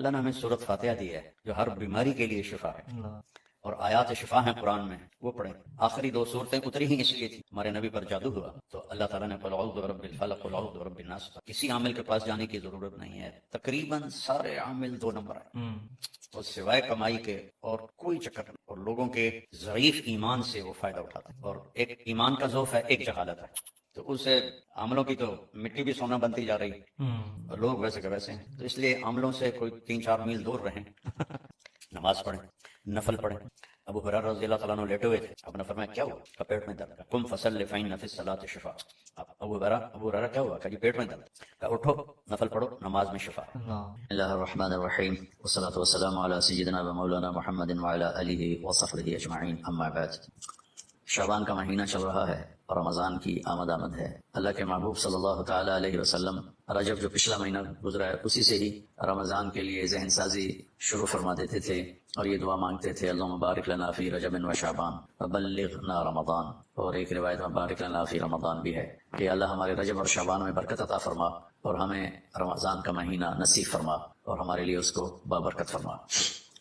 اللہ نے ہمیں سورۃ فاتحہ دی ہے جو ہر بیماری کے لیے شفا ہے، اور آیات شفا ہیں قرآن میں، وہ پڑھیں۔ آخری 2 صورتیں اتری ہی اس لیے تھی، ہمارے نبی پر جادو ہوا تو اللہ تعالیٰ نے قل اعوذ برب الفلق قل اعوذ برب الناس، کسی عامل کے پاس جانے کی ضرورت نہیں ہے، تقریباً سارے عامل 2 نمبر ہیں، اور سوائے کمائی کے اور کوئی چکر نہیں، اور لوگوں کے ضعیف ایمان سے وہ فائدہ اٹھاتے ہیں، اور ایک ایمان کا ضعف ہے، ایک جہالت ہے، تو اس سے عاملوں کی تو مٹی بھی سونا بنتی جا رہی ہے اور لوگ ویسے کے ویسے ہیں، تو اس لیے عاملوں سے کوئی 3-4 میل دور رہیں، نماز پڑھیں، نفل پڑھیں۔ ابو ہریرہ رضی اللہ تعالیٰ عنہ لیٹے ہوئے تھے، آپ نے فرمایا کیا ہوا؟ پیٹ میں درد ہے، قم فصلی فإن فی الصلاۃ شفاء۔ ابو ہریرہ کیا ہوا؟ کہ جی پیٹ میں درد ہے، کہ اٹھو نفل پڑھو، نماز میں شفا ہے۔ بسم اللہ الرحمن الرحیم، والصلاۃ والسلام علی سیدنا و مولانا محمد وعلی آلہ وصحبہ اجمعین، اما بعد۔ شعبان کا مہینہ چل رہا ہے اور رمضان کی آمد ہے۔ اللہ کے محبوب صلی اللہ تعالی علیہ وسلم رجب جو پچھلا مہینہ گزرا ہے اسی سے ہی رمضان کے لیے ذہن سازی شروع فرما دیتے تھے اور یہ دعا مانگتے تھے، اللہم بارک لنا فی رجب و شعبان وبلغنا رمضان، اور ایک روایت میں بارک لنا فی رمضان بھی ہے کہ اللہ ہمارے رجب اور شعبان میں برکت عطا فرما اور ہمیں رمضان کا مہینہ نصیب فرما اور ہمارے لیے اس کو بابرکت فرما۔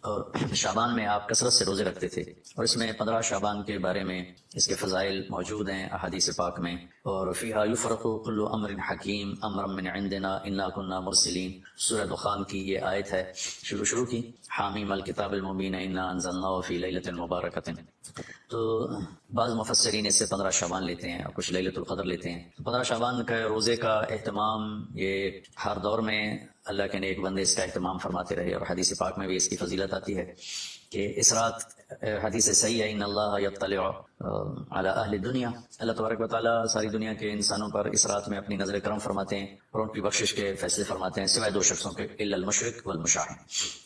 اور شعبان میں آپ کثرت سے روزے رکھتے تھے، اور اس میں 15 شعبان کے بارے میں اس کے فضائل موجود ہیں احادیث پاک میں، اور فیہا یفرق کل امر حکیم امرا من عندنا انا کنا مرسلین، سورہ دخان کی یہ آیت ہے شروع کی، حامیم الکتاب المبین انا انزلناہ فی لیلۃ مبارکۃ۔ تو بعض مفسرین اس سے 15 شعبان لیتے ہیں اور کچھ لیلۃ القدر لیتے ہیں۔ 15 شعبان کا روزے کا اہتمام یہ ہر دور میں اللہ کے نیک بندے اس کا اہتمام فرماتے رہے، اور حدیث پاک میں بھی اس کی فضیلت آتی ہے کہ اس رات، حدیث صحیح ہے، ان اللہ یطلع علی اہل الدنیا، اللہ تبارک و تعالیٰ ساری دنیا کے انسانوں پر اس رات میں اپنی نظر کرم فرماتے ہیں اور ان کی بخشش کے فیصلے فرماتے ہیں، سوائے 2 شخصوں کے، الا المشرک والمشاہن،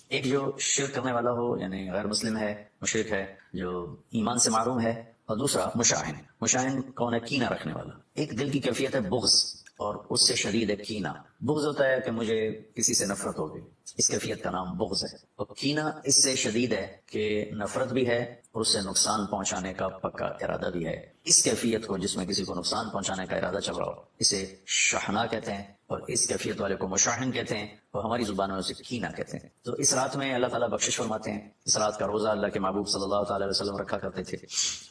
ایک جو شرک کرنے والا ہو یعنی غیر مسلم ہے، مشرک ہے جو ایمان سے معروم ہے، اور دوسرا مشاہن کون ہے؟ کینہ رکھنے والا۔ ایک دل کی کیفیت ہے بغض، اور اس سے شدید ہے کینہ۔ بغض ہوتا ہے کہ مجھے کسی سے نفرت ہو گئی، اس کیفیت کا نام بغض ہے، اور کینہ اس سے شدید ہے کہ نفرت بھی ہے اور اس سے نقصان پہنچانے کا پکا ارادہ بھی ہے۔ اس کیفیت کو، جس میں کسی کو نقصان پہنچانے کا ارادہ چل رہا ہو، اسے شحناء کہتے ہیں، اور اس کیفیت والے کو مشاحن کہتے ہیں، اور ہماری زبان میں اسے کینہ کہتے ہیں۔ تو اس رات میں اللہ تعالیٰ بخشش فرماتے ہیں۔ اس رات کا روزہ اللہ کے محبوب صلی اللہ تعالی علیہ وسلم رکھا کرتے تھے،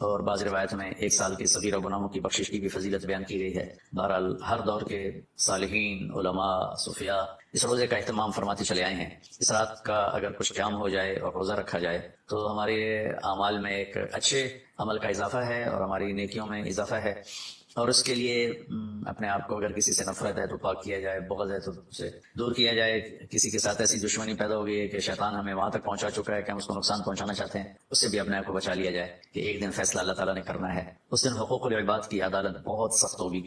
اور بعض روایت میں 1 سال کے صغیرہ گناہوں کی بخشش کی بھی فضیلت بیان کی گئی ہے۔ بہرحال ہر دور کے صالحین، علماء، صوفیاء اس روزے کا اہتمام فرماتے چلے آئے ہیں۔ اس رات کا اگر کچھ قیام ہو جائے اور روزہ رکھا جائے تو ہمارے اعمال میں ایک اچھے عمل کا اضافہ ہے اور ہماری نیکیوں میں اضافہ ہے، اور اس کے لیے اپنے آپ کو اگر کسی سے نفرت ہے تو پاک کیا جائے، بغض ہے تو اسے دور کیا جائے، کسی کے ساتھ ایسی دشمنی پیدا ہو گئی ہے کہ شیطان ہمیں وہاں تک پہنچا چکا ہے کہ ہم اس کو نقصان پہنچانا چاہتے ہیں، اس سے بھی اپنے آپ کو بچا لیا جائے کہ ایک دن فیصلہ اللہ تعالیٰ نے کرنا ہے۔ اس دن حقوق العباد کی عدالت بہت سخت ہوگی۔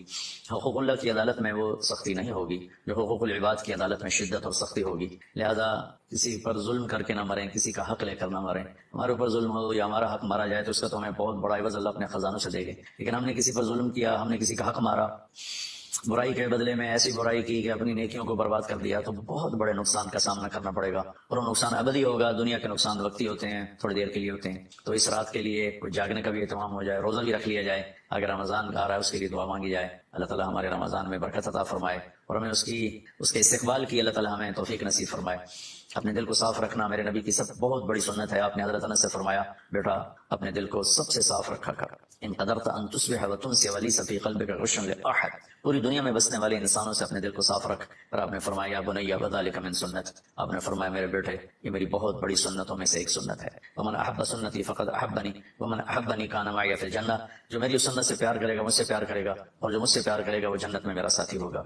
حقوق اللہ کی عدالت میں وہ سختی نہیں ہوگی جو حقوق العباد کی عدالت میں شدت اور سختی ہوگی، لہذا کسی پر ظلم کر کے نہ مریں، کسی کا حق لے کر نہ مریں۔ ہمارے اوپر ظلم ہو یا ہمارا حق مارا جائے تو اس کا تو ہمیں بہت بڑا عوض اللہ اپنے خزانوں سے دے گے، لیکن ہم نے کسی پر ظلم کیا، ہم نے کسی کا حق مارا، برائی کے بدلے میں ایسی برائی کی کہ اپنی نیکیوں کو برباد کر دیا، تو بہت بڑے نقصان کا سامنا کرنا پڑے گا، اور وہ نقصان ابدی ہوگا۔ دنیا کے نقصان وقتی ہوتے ہیں، تھوڑی دیر کے لیے ہوتے ہیں، تو اس رات کے لیے کچھ جاگنے کا بھی اہتمام ہو جائے، روزہ بھی رکھ لیا جائے، اگر رمضان آ رہا ہے اس کے لیے دعا مانگی جائے، اللہ تعالیٰ ہمارے رمضان میں برکت عطا فرمائے اور ہمیں اس کے استقبال کی اللہ تعالیٰ ہمیں توفیق نصیب فرمائے۔ اپنے دل کو صاف رکھنا میرے نبی کی سب بہت بڑی سنت ہے۔ آپ نے حضرت انس سے فرمایا، بیٹا اپنے دل کو سب سے صاف رکھا کر، ان قدرت ان تصبح وتنسی وليس في قلبك غش لاحد، پوری دنیا میں بسنے والے انسانوں سے اپنے دل کو صاف رکھ۔ اور آپ نے فرمایا یا بنی وذلك من سنت، آپ نے فرمایا میرے بیٹے یہ میری بہت بڑی سنتوں میں سے ایک سنت ہے۔ ومن احب سنتی فقد احبنی ومن احبنی كان معي في الجنہ، جو میری سنت سے پیار کرے گا مجھ سے پیار کرے گا، اور جو مجھ سے پیار کرے گا وہ جنت میں میرا ساتھی ہوگا۔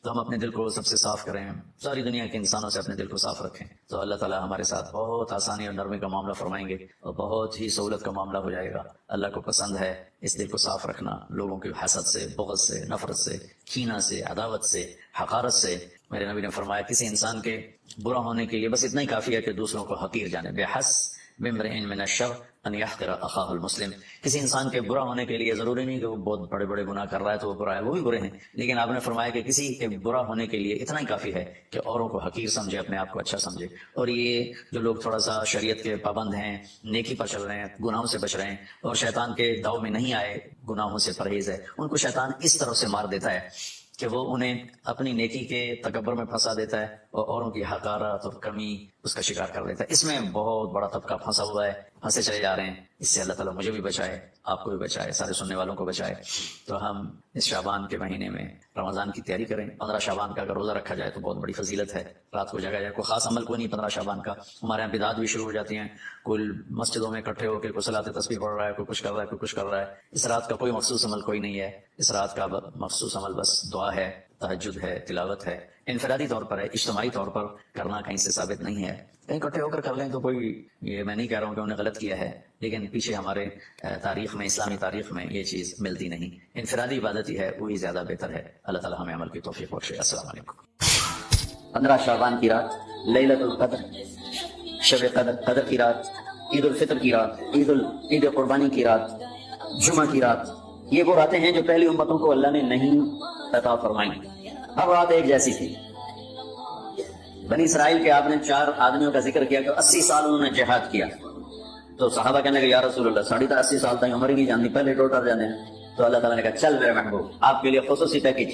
تو ہم اپنے دل کو سب سے صاف کریں، ساری دنیا کے انسانوں سے اپنے دل کو صاف رکھیں، تو اللہ تعالیٰ ہمارے ساتھ بہت آسانی اور نرمی کا معاملہ فرمائیں گے اور بہت ہی سہولت کا معاملہ ہو جائے گا۔ اللہ کو پسند ہے اس دل کو صاف رکھنا، لوگوں کی حسد سے، بغض سے، نفرت سے، کینہ سے، عداوت سے، حقارت سے۔ میرے نبی نے فرمایا کسی انسان کے برا ہونے کے لیے بس اتنا ہی کافی ہے کہ دوسروں کو حقیر جانے، بحس بامرئ من الشر ان يحقر اخاه المسلم، کسی انسان کے برا ہونے کے لیے ضروری نہیں کہ وہ بہت بڑے بڑے گناہ کر رہا ہے تو وہ برا ہے، وہ بھی برے ہیں، لیکن آپ نے فرمایا کہ کسی کے برا ہونے کے لیے اتنا ہی کافی ہے کہ اوروں کو حقیر سمجھے، اپنے آپ کو اچھا سمجھے۔ اور یہ جو لوگ تھوڑا سا شریعت کے پابند ہیں، نیکی پر چل رہے ہیں، گناہوں سے بچ رہے ہیں اور شیطان کے داؤ میں نہیں آئے، گناہوں سے پرہیز ہے، ان کو شیطان اس طرح سے مار دیتا ہے کہ وہ انہیں اپنی نیکی کے تکبر میں پھنسا دیتا ہے اور اوروں کی حقارت اور کمی اس کا شکار کر دیتا ہے۔ اس میں بہت بڑا طبقہ پھنسا ہوا ہے، پھنسے چلے جا رہے ہیں۔ اس سے اللہ تعالیٰ مجھے بھی بچائے، آپ کو بھی بچائے، سارے سننے والوں کو بچائے۔ تو ہم اس شعبان کے مہینے میں رمضان کی تیاری کریں۔ 15 شعبان کا اگر روزہ رکھا جائے تو بہت بڑی فضیلت ہے، رات کو جگا جائے۔ کوئی خاص عمل کوئی نہیں 15 شعبان کا۔ ہمارے یہاں بدعات بھی شروع ہو جاتی ہیں، کوئی مسجدوں میں اکٹھے ہو کے کوئی صلاۃ تسبیح پڑھ رہا ہے، کوئی کچھ کر رہا ہے، کوئی کچھ کر رہا ہے۔ اس رات کا کوئی مخصوص عمل کوئی نہیں ہے، اس رات کا مخصوص عمل بس دعا ہے، تہجد ہے، تلاوت ہے، انفرادی طور پر ہے، اجتماعی طور پر کرنا کہیں سے ثابت نہیں ہے۔ کہیں اکٹھے ہو کر کر لیں تو کوئی، یہ میں نہیں کہہ رہا ہوں کہ انہوں نے غلط کیا ہے، لیکن پیچھے ہمارے تاریخ میں، اسلامی تاریخ میں یہ چیز ملتی نہیں۔ انفرادی عبادت ہی ہے، وہی زیادہ بہتر ہے۔ اللہ تعالیٰ ہمیں عمل کی توفیق بخشے۔ السلام علیکم۔ 15 شعبان کی رات، لیلۃ القدر، شب قدر، قدر کی رات، عید الفطر کی رات، عید قربانی کی رات، جمعہ کی رات، یہ وہ راتیں ہیں جو پہلی امتوں کو اللہ نے نہیں عطا فرمائیں۔ ہر رات ایک جیسی تھی۔ بنی اسرائیل کے آپ نے 4 آدمیوں کا ذکر کیا کہ 80 سال انہوں نے جہاد کیا، تو صحابہ کہنے لگے یا رسول اللہ 80 سال تک عمر ہی نہیں جانتی، پہلے ٹوٹر جانے ہیں۔ تو اللہ تعالیٰ نے کہا چل میرے محبوب، آپ کے لیے خصوصی پیکج،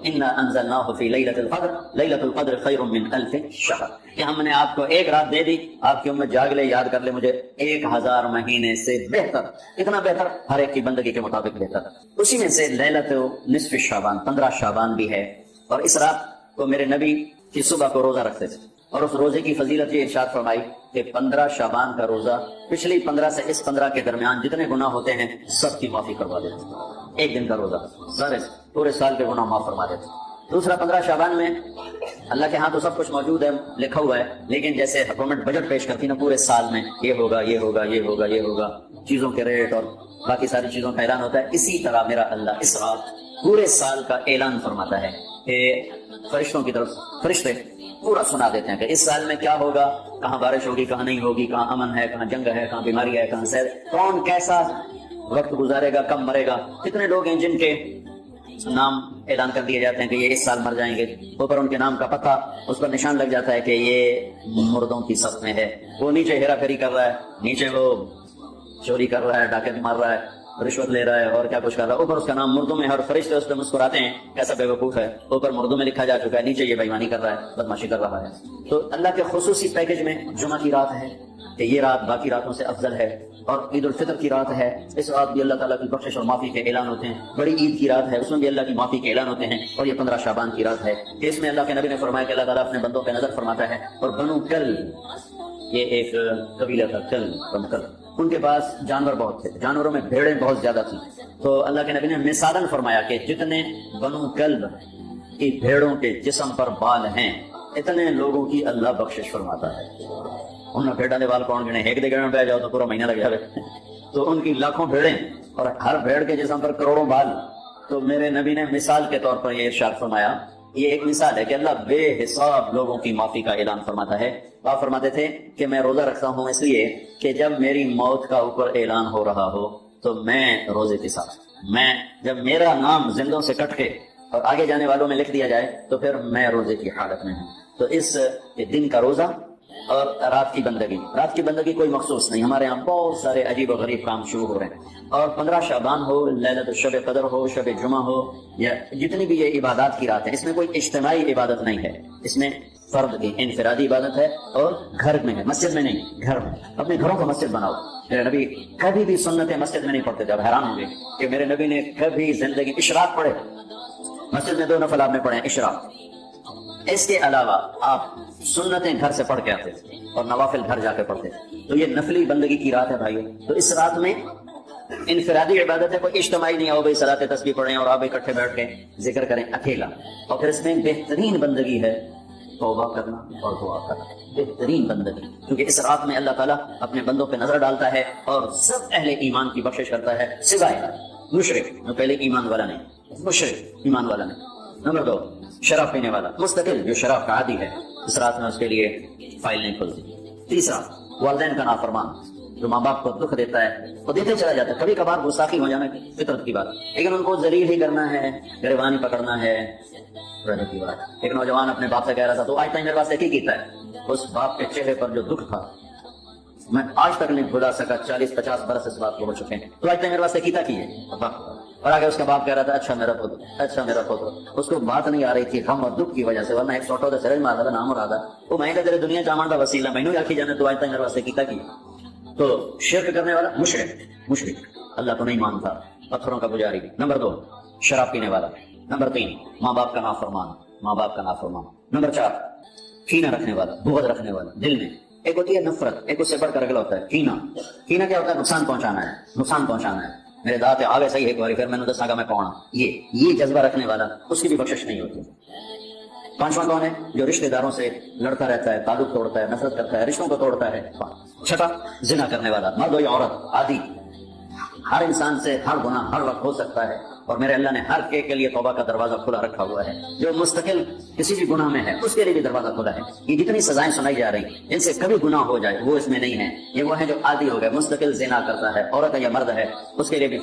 انا انزلناہ فی لیلۃ القدر، لیلۃ القدر خیر من 1000 شہر، کہ ہم نے آپ کو ایک رات دے دی، آپ کی امت جاگ لے، یاد کر لے مجھے، 1000 مہینے سے بہتر، اتنا بہتر، ہر ایک کی بندگی کے مطابق بہتر۔ اسی میں سے لیلۃ نصف شعبان، 15 شعبان بھی ہے، اور اس رات کو میرے نبی کی صبح کو روزہ رکھتے تھے، اور اس روزے کی فضیلت یہ ارشاد فرمائی کہ 15 شعبان کا روزہ پچھلی 15 سے اس 15 کے درمیان جتنے گناہ ہوتے ہیں سب کی معافی کروا دیتے۔ ایک دن کا روزہ سارے پورے سال کے گناہ معاف فرما دیتے۔ دوسرا 15 شعبان میں اللہ کے ہاں تو سب کچھ موجود ہے، لکھا ہوا ہے، لیکن جیسے حکومت بجٹ پیش کرتی نا پورے سال میں، یہ ہوگا یہ ہوگا یہ ہوگا یہ ہوگا، چیزوں کے ریٹ اور باقی ساری چیزوں کا اعلان ہوتا ہے، اسی طرح میرا اللہ اس رات پورے سال کا اعلان فرماتا ہے کہ فرشتوں کی طرف فرشتے پورا سنا دیتے ہیں کہ اس سال میں کیا ہوگا، کہاں بارش ہوگی، کہاں نہیں ہوگی، کہاں امن ہے، کہاں جنگ ہے، کہاں بیماری ہے، کہاں صحت، کون کیسا وقت گزارے گا، کب مرے گا، کتنے لوگ ہیں جن کے نام اعلان کر دیے جاتے ہیں کہ یہ اس سال مر جائیں گے، اوپر ان کے نام کا پتہ اس پر نشان لگ جاتا ہے کہ یہ مردوں کی صف میں ہے، وہ نیچے ہیرا پھیری کر رہا ہے، نیچے وہ چوری کر رہا ہے، ڈاکہ مار رہا ہے، رشوت لے رہا ہے اور کیا کچھ کر رہا ہے، اوپر اس کا نام مردوں میں ہے، اور فرشتے اس پہ مسکراتے ہیں کیسا بے وقوف ہے، اوپر مردوں میں لکھا جا چکا ہے، نیچے یہ بےایمانی کر رہا ہے، بدماشی کر رہا ہے۔ تو اللہ کے خصوصی پیکج میں جمعہ کی رات ہے کہ یہ رات باقی راتوں سے افضل ہے، اور عید الفطر کی رات ہے، اس رات بھی اللہ تعالیٰ کی بخشش اور معافی کے اعلان ہوتے ہیں۔ بڑی عید کی رات ہے، اس میں بھی اللہ کی معافی کے اعلان ہوتے ہیں، اور یہ 15 شعبان کی رات ہے کہ اس میں اللہ کے نبی نے فرمایا کہ اللہ تعالیٰ اپنے بندوں پہ نظر فرماتا ہے، اور بنو کل، یہ ایک قبیلہ تھا، کل، بنو کل، ان کے پاس جانور بہت تھے، جانوروں میں بھیڑیں بہت زیادہ تھیں، تو اللہ کے نبی نے مثالاً فرمایا کہ جتنے بنو کلب کی بھیڑوں کے جسم پر بال ہیں اتنے لوگوں کی اللہ بخشش فرماتا ہے۔ ان بھیڑوں کے بال کون گنے، ایک دے گنے پہ جاؤ تو پورا مہینہ لگ جائے، تو ان کی لاکھوں بھیڑیں اور ہر بھیڑ کے جسم پر کروڑوں بال۔ تو میرے نبی نے مثال کے طور پر یہ ارشاد فرمایا، یہ ایک مثال ہے کہ اللہ بے حساب لوگوں کی معافی کا اعلان فرماتا ہے۔ آپ فرماتے تھے کہ میں روزہ رکھتا ہوں اس لیے کہ جب میری موت کا اوپر اعلان ہو رہا ہو تو میں روزے کے ساتھ، میں جب میرا نام زندوں سے کٹ کے اور آگے جانے والوں میں لکھ دیا جائے تو پھر میں روزے کی حالت میں ہوں۔ تو اس دن کا روزہ اور رات کی بندگی، رات کی بندگی کوئی مخصوص نہیں، ہمارے یہاں بہت سارے عجیب و غریب کام شروع ہو رہے ہیں، اور 15 شعبان ہو، لیلۃ شب قدر ہو، شب جمعہ ہو، یا جتنی بھی یہ عبادات کی رات ہے، اس میں کوئی اجتماعی عبادت نہیں ہے، اس میں فرد کی انفرادی عبادت ہے، اور گھر میں ہے، مسجد میں نہیں، گھر میں۔ اپنے گھروں کو مسجد بناؤ۔ میرے نبی کبھی بھی سنتیں مسجد میں نہیں پڑھتے تھے، اب حیران ہوں گے کہ میرے نبی نے کبھی زندگی اشراق پڑھے، مسجد میں 2 نفل آپ نے پڑھے اشراق، اس کے علاوہ آپ سنتیں گھر سے پڑھ کے آتے تھے اور نوافل گھر جا کے پڑھتے تھے۔ تو یہ نفلی بندگی کی رات ہے بھائیو۔ تو اس رات میں انفرادی عبادت ہے، کوئی اجتماعی نہیں، آؤ بھائی صلاۃ تسبیح پڑھیں اور آپ اکٹھے بیٹھ کے ذکر کریں اکیلا۔ اور پھر اس میں بہترین بندگی ہے توبہ کرنا اور دعا کرنا، بہترین بندگی، کیونکہ اس رات میں اللہ تعالیٰ اپنے بندوں پہ نظر ڈالتا ہے اور سب اہل ایمان کی بخشش کرتا ہے، سوائے مشرک، جو پہلے ایمان والا نہیں، مشرک ایمان والا نہیں۔ نمبر 2 شراب پینے والا، مستقل جو شراب کا عادی ہے، اس رات میں اس کے لیے فائل نہیں کھلتی۔ تیسرا والدین کا نافرمان، جو ماں باپ کو دکھ دیتا ہے وہ دیتے چلا جاتا ہے، کبھی کبھار گستاخی ہو جانا فطرت کی بات، لیکن ان کو ذلیل ہی کرنا ہے، گریبان پکڑنا ہے رہنے کی بات۔ ایک نوجوان اپنے باپ سے کہہ رہا تھا تو آج تک میرے پاس ایک ہی کیتا ہے، اس باپ کے چہرے پر جو دکھ تھا میں آج تک نہیں بھلا سکا، 40-50 برس اس بات کو ہو چکے ہیں، تو آج تک میرے پاس ایک کیتا کی ہے اور آگے اس کا باپ کہہ رہا تھا اچھا میرا پتر، اچھا میرا پتر. اس کو بات نہیں آ رہی تھی غم اور دکھ کی وجہ سے، ورنہ ایک سوٹو سرج مارا تھا نام مراد وہ میں تیرے دنیا چاہن کا وسیلہ مینو آخی جانے تو آج تک میرے واسطے کیتا کی. تو شرک کرنے والا مشرک اللہ کو نہیں مانتا، پتھروں کا پجاری. نمبر 2 شراب پینے والا. نمبر 3 ماں باپ کا نافرمان. نمبر 4 کینہ رکھنے والا، بغض رکھنے والا دل میں. ایک ہوتی ہے نفرت، ایک اس سے بڑھ کر اگلا ہوتا ہے کینہ. کینہ کیا ہوتا ہے؟ نقصان پہنچانا ہے. میرے دانت آگے صحیح ایک باری پھر میں نے دسا گا میں کون. یہ جذبہ رکھنے والا اس کی بھی بخشش نہیں ہوتی. 5واں کون ہے؟ جو رشتہ داروں سے لڑتا رہتا ہے، تعلق توڑتا ہے، نفرت کرتا ہے، رشتوں کو توڑتا ہے. 6 زنا کرنے والا، مرد ہو یا عورت عادی. ہر انسان سے ہر گناہ ہر وقت ہو سکتا ہے، اور میرے اللہ نے ہر کے لیے توبہ کا دروازہ کھلا رکھا ہوا ہے. جو مستقل کسی بھی گناہ میں ہے اس کے لیے بھی دروازہ کھلا ہے. یہ جتنی سزائیں سنائی جا رہی ہیں ان سے کبھی گناہ ہو جائے وہ اس میں نہیں ہے. یہ وہ ہے جو عادی ہو گئے، مستقل زنا کرتا ہے، عورت ہے یا مرد ہے، اس کے لیے بھی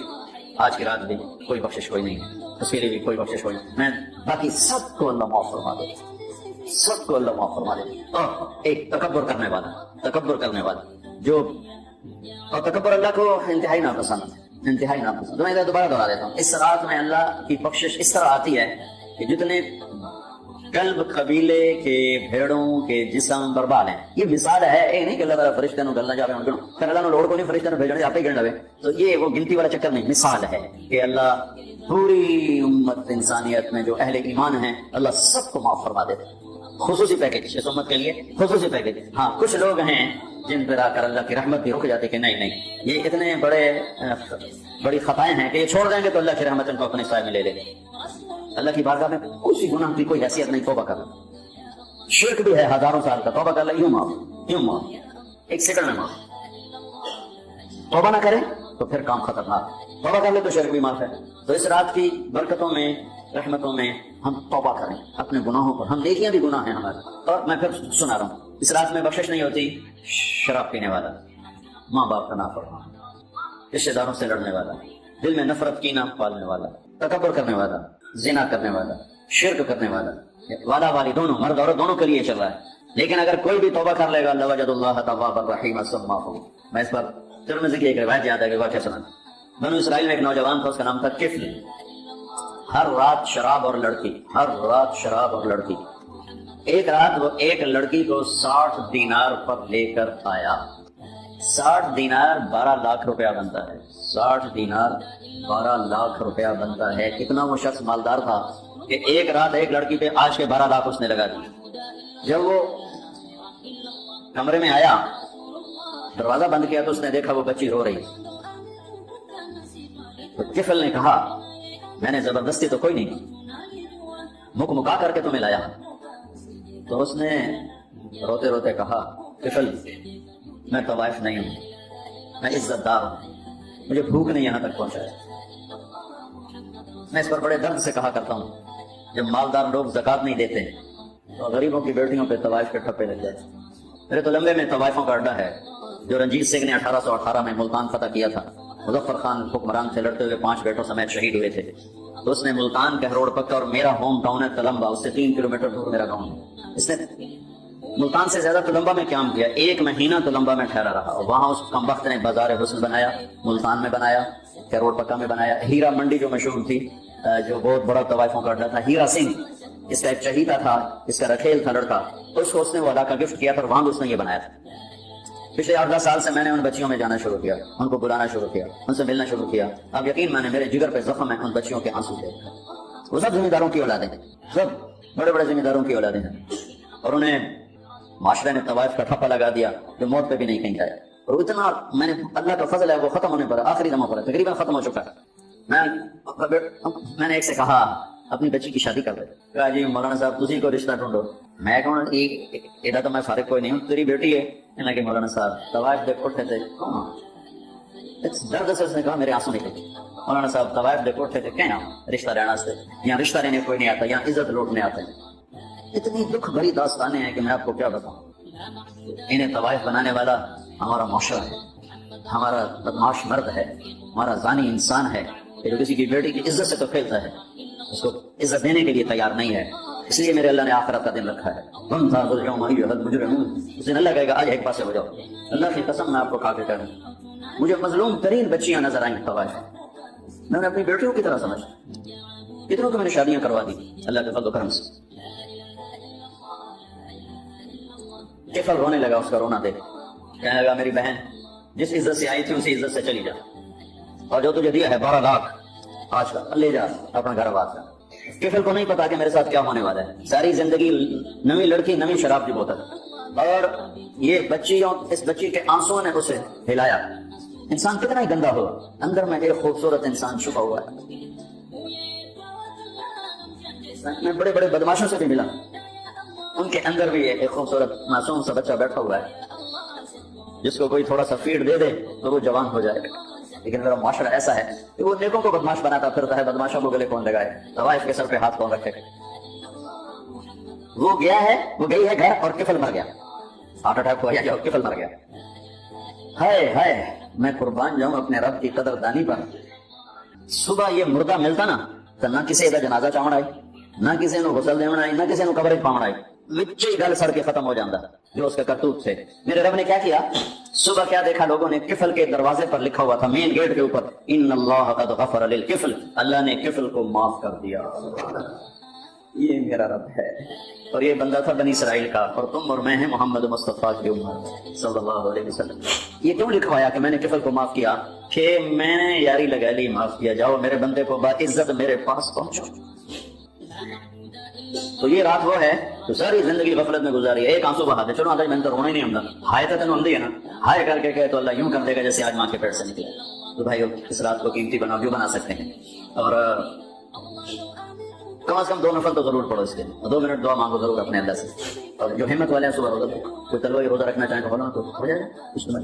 آج کی رات بھی کوئی بخشش کوئی نہیں ہے، اس کے لیے بھی کوئی بخشش کوئی نہیں. میں باقی سب کو اللہ معاف فرما دے، سب کو اللہ معاف فرما دے. اور ایک تکبر کرنے والا جو، اور تکبر اللہ کو انتہائی ناپسند. تو میں دوبارہ دہرا دیتا ہوں، اس رات میں اللہ کی بخشش اس طرح آتی ہے کہ جتنے قلب قبیلے کے بھیڑوں کے جسم برباد ہیں. یہ مثال ہے، یہ نہیں کہ اللہ تعالیٰ فرشتے نو گلنا جاوے گنو پھر اللہ نے لوڑ کو نہیں فرشتے نو بھیجنے آپ ہی گن لوے. تو یہ وہ گنتی والا چکر نہیں، مثال ہے کہ اللہ پوری امت انسانیت میں جو اہل ایمان ہیں اللہ سب کو معاف فرما دیتے. خصوصی پیکج اس امت کے لیے، خصوصی پیکج. ہاں کچھ لوگ ہیں جن پر آ کر اللہ کی رحمت بھی رک جاتی کہ نہیں یہ اتنے بڑی خطائیں ہیں کہ یہ چھوڑ دیں گے تو اللہ کی رحمت ان کو اپنے سائے میں لے لے گے. اللہ کی بارگاہ میں کسی گناہ کی کوئی حیثیت نہیں. توبہ کر لیں. شرک بھی ہے ہزاروں سال کا، توبہ کر لیں یوں معاف ایک سیکنڈ میں معاف. توبہ نہ کریں تو پھر کام خطرناک. توبہ کر لیں تو شرک بھی معاف ہے. تو اس رات کی برکتوں میں، رحمتوں میں ہم توبہ کریں اپنے گناہوں پر. ہم نیکیاں بھی گناہ ہیں ہمارے. اور میں پھر سنا رہا ہوں، اس رات میں بخشش نہیں ہوتی. شراب پینے والا، ماں باپ کا نافرمان، رشتہ داروں سے لڑنے والا، دل میں نفرت کینہ پالنے والا، تکبر کرنے والا، زنا کرنے والا، شرک کرنے والا والی دونوں، مرد عورت دونوں کے لیے چل رہا ہے. لیکن اگر کوئی بھی توبہ کر لے گا اللہ وجد اللہ تواب الرحیم سماحو. میں اس پر ترمذی کی ایک روایت یاد ہے کہ واقعہ سنا. بنو اسرائیل میں ایک نوجوان تھا، اس کا نام تھا کفل. ہر رات شراب اور لڑکی. ایک رات وہ ایک لڑکی کو 60 دینار پر لے کر آیا. 60 دینار 12 لاکھ روپیہ بنتا ہے. 60 دینار 12 لاکھ روپیہ بنتا ہے. کتنا وہ شخص مالدار تھا کہ ایک رات ایک لڑکی پہ آج کے 12 لاکھ اس نے لگا دی. جب وہ کمرے میں آیا، دروازہ بند کیا تو اس نے دیکھا وہ بچی رو رہی. تو کفل نے کہا میں نے زبردستی تو کوئی نہیں، مکا کر کے تمہیں لایا. تو اس نے روتے روتے کہا کفل میں طوائف نہیں ہوں، میں عزت دار ہوں، مجھے بھوک نہیں یہاں تک پہنچا ہے. میں اس پر بڑے درد سے کہا کرتا ہوں جب مالدار لوگ زکات نہیں دیتے تو غریبوں کی بیٹیوں پہ طوائف کے ٹھپے لگ جاتے. میرے تو لمبے میں طوائفوں کا اڈا ہے جو رنجیت سنگھ نے 1818 میں ملتان فتح کیا تھا. مظفر خان حکمران سے لڑتے ہوئے 5 بیٹوں سمیت شہید ہوئے تھے. تو اس نے ملتان کا روڈ پکا، اور میرا ہوم ٹاؤن ہے تلمبا، اس سے 3 کلومیٹر دور میرا گاؤں ہے. اس نے ملتان سے زیادہ تلمبا میں قیام کیا. 1 مہینہ تلمبا میں ٹھہرا رہا، اور وہاں اس کم وقت نے بازار حسن بنایا، ملتان میں بنایا، روڈ پکا میں بنایا. ہیرا منڈی جو مشہور تھی، جو بہت بڑا طوائفوں کا اڈا تھا. ہیرا سنگھ اس کا ایک چہیتا تھا، اس کا رکھیل تھا لڑکا، اس کو اس نے وہ علاقہ گفٹ کیا تھا، وہاں اس نے یہ بنایا تھا. پچھلے 8-10 سال سے میں نے ان بچیوں میں جانا شروع کیا، ان کو بلانا شروع کیا، ان سے ملنا شروع کیا. اب یقین مانے میرے جگر پہ زخم ہے ان بچیوں کے آنسو سے. وہ سب زمینداروں کی اولادیں، سب بڑے بڑے زمینداروں کی اولادیں ہیں، اور انہیں معاشرے نے طوائف کا ٹھپا لگا دیا جو موت پہ بھی نہیں کہیں جائے. اور اتنا میں نے اللہ کا فضل ہے وہ ختم ہونے پر آخری دموں پر تقریباً ختم ہو چکا. میں نے ایک سے کہا اپنی بچی کی شادی کر دے. کہا جی مولانا صاحب تسی کو رشتہ ڈھونڈو. میں کہوں ایڈا تو میں فارغ کوئی نہیں ہوں، تیری بیٹی ہے. کہنے لگے مولانا صاحب طوائف دے کوٹھے تھے. درد سے اس نے کہا میرے آنسو نکلے. مولانا صاحب طوائف دے کوٹھے تھے کہنا رشتہ رہنا سے، یہاں رشتہ لینے کوئی نہیں آتا، یہاں عزت لوٹنے آتے ہیں. اتنی دکھ بھری داستانیں ہیں کہ میں آپ کو کیا بتاؤں. انہیں طوائف بنانے والا ہمارا معاشرہ ہے، ہمارا بدماش مرد ہے، ہمارا زانی انسان ہے کہ جو کسی کی بیٹی کی عزت سے تو کھیلتا ہے، اس کو عزت دینے کے لیے تیار نہیں ہے. اس لیے میرے اللہ نے آخرت کا دن رکھا ہے. اس دن اللہ کہے گا آج ایک پاسے ہو جاؤ. اللہ کی قسم میں آپ کو کھا کے کہوں، مجھے مظلوم ترین بچیاں نظر آئیں طوائف. میں نے اپنی بیٹیوں کی طرح سمجھا، کتنوں کو میں نے شادیاں کروا دی اللہ کے فضل و کرم سے۔ طفل رونے لگا، اس کا رونا دیکھ کہنے لگا میری بہن جس عزت سے آئی تھی اسی عزت سے چلی جا، اور جو تجھے دیا ہے 12 لاکھ آج کا لے جا اپنا گھر آباد کا۔ طفل کو نہیں پتا کہ میرے ساتھ کیا ہونے والا ہے، ساری زندگی نئی لڑکی نئی شراب کی بوتل، اور یہ بچی اور اس بچی کے آنسوں نے اسے ہلایا۔ انسان کتنا ہی گندا ہوا، اندر میں ایک خوبصورت انسان چھپا ہوا ہے۔ میں بڑے بڑے بدماشوں سے بھی ملا، ان کے اندر بھی ایک خوبصورت معصوم سا بچہ بیٹھا ہوا ہے جس کو کوئی تھوڑا سا فیڈ دے دے تو وہ جوان ہو جائے گا۔ لیکن میرا معاشرہ ایسا ہے کہ وہ نیکوں کو بدماش بناتا پھرتا ہے، بدماشوں کو گلے کون لگائے، طوائف کے سر پہ ہاتھ کون رکھے۔ وہ گیا ہے، وہ گئی ہے گھر اور کفل مر گیا، ہارٹ اٹیک ہوا یا کفل مر گیا۔ ہائے ہائے میں قربان جاؤں اپنے رب کی قدر دانی پر۔ صبح یہ مردہ ملتا نا تو نہ کسی کا جنازہ چاہنا آئی، نہ کسی نو غسل دینا آئی، نہ کسی نو قبر پاؤنا آئی، وچ ہی گل سڑ کے ختم ہو جاتا جو اس کے کرتوت تھے۔ میرے رب نے کیا کیا، صبح کیا دیکھا لوگوں نے، کفل کے دروازے پر لکھا ہوا تھا مین گیٹ کے اوپر، ان اللہ قد غفر للکفل، اللہ نے کفل کو معاف کر دیا۔ یہ میرا رب ہے، اور یہ بندہ تھا بنی اسرائیل کا، اور تم اور میں ہیں محمد مصطفیٰ کی امت صلی اللہ علیہ وسلم۔ یہ کیوں لکھوایا کہ میں نے کفل کو معاف کیا؟ کہ میں نے یاری لگا لی، معاف کیا، جاؤ میرے بندے کو باعزت میرے پاس پہنچو۔ تو یہ رات وہ ہے تو ساری زندگی غفلت میں گزاری ہے، ایک آنسو بہا دے، چلو آج میں نے تو رونا ہی نہیں ہوں، ہائے تو تینوں ہمدی ہے نا، ہائے کر کے کہے تو اللہ یوں کر دے گا جیسے آج ماں کے پیٹ سے نکلے۔ تو بھائیو اس رات کو قیمتی بناؤ جو بنا سکتے ہیں، اور کم از کم 2 نفل تو ضرور پڑھو اس کے، 2 منٹ دعا مانگو ضرور اپنے اللہ سے، اور جو ہمت والے ہیں صبح روزہ، کوئی تلوی روزہ رکھنا چاہیں تو بولو تو ہو جائے گا اس میں۔